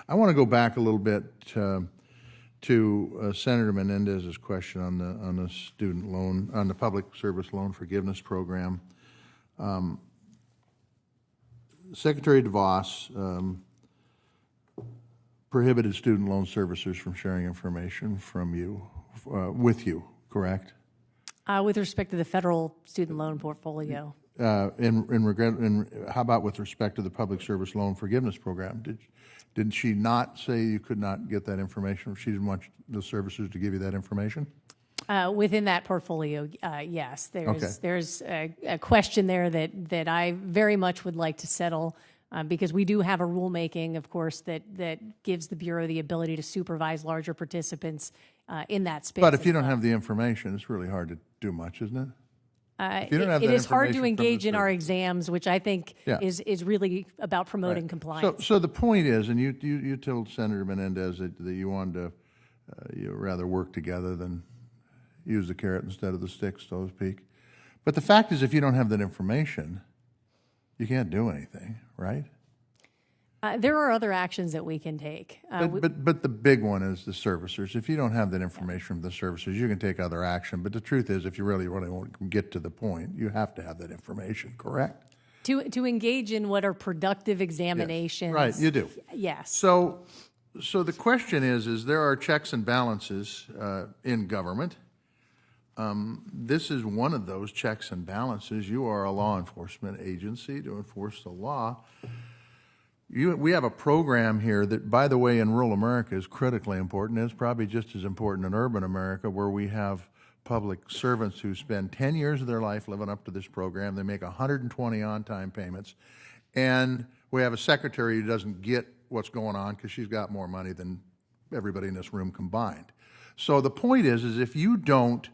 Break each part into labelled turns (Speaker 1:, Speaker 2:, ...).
Speaker 1: I want to go back a little bit to Senator Menendez's question on the student loan, on the public service loan forgiveness program. Secretary DeVos prohibited student loan servicers from sharing information from you, with you, correct?
Speaker 2: With respect to the federal student loan portfolio.
Speaker 1: How about with respect to the public service loan forgiveness program? Did she not say you could not get that information? She didn't want the servicers to give you that information?
Speaker 2: Within that portfolio, yes. There's
Speaker 1: Okay.
Speaker 2: a question there that I very much would like to settle because we do have a rulemaking, of course, that gives the Bureau the ability to supervise larger participants in that space.
Speaker 1: But if you don't have the information, it's really hard to do much, isn't it?
Speaker 2: It is hard to engage in our exams, which I think
Speaker 1: Yeah.
Speaker 2: is really about promoting compliance.
Speaker 1: So the point is, and you told Senator Menendez that you wanted to you rather work together than use the carrot instead of the stick, so to speak. But the fact is, if you don't have that information, you can't do anything, right?
Speaker 2: There are other actions that we can take.
Speaker 1: But the big one is the servicers. If you don't have that information from the servicers, you can take other action. But the truth is, if you really want to get to the point, you have to have that information, correct?
Speaker 2: To engage in what are productive examinations.
Speaker 1: Yes. Right, you do.
Speaker 2: Yes.
Speaker 1: So the question is there are checks and balances in government. This is one of those checks and balances. You are a law enforcement agency to enforce the law. We have a program here that, by the way, in rural America is critically important. It's probably just as important in urban America, where we have public servants who spend 10 years of their life living up to this program. They make 120 on-time payments. And we have a secretary who doesn't get what's going on because she's got more money than everybody in this room combined. So the point is if you don't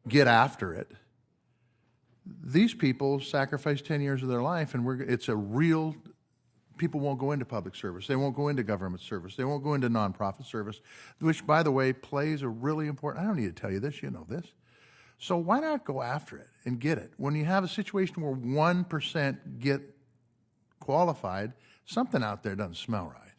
Speaker 1: get after it, these people sacrifice 10 years of their life, and it's a real... People won't go into public service. They won't go into government service. They won't go into nonprofit service, which, by the way, plays a really important... I don't need to tell you this. You know this. So why not go after it and get it? When you have a situation where 1% get qualified, something out there doesn't smell right.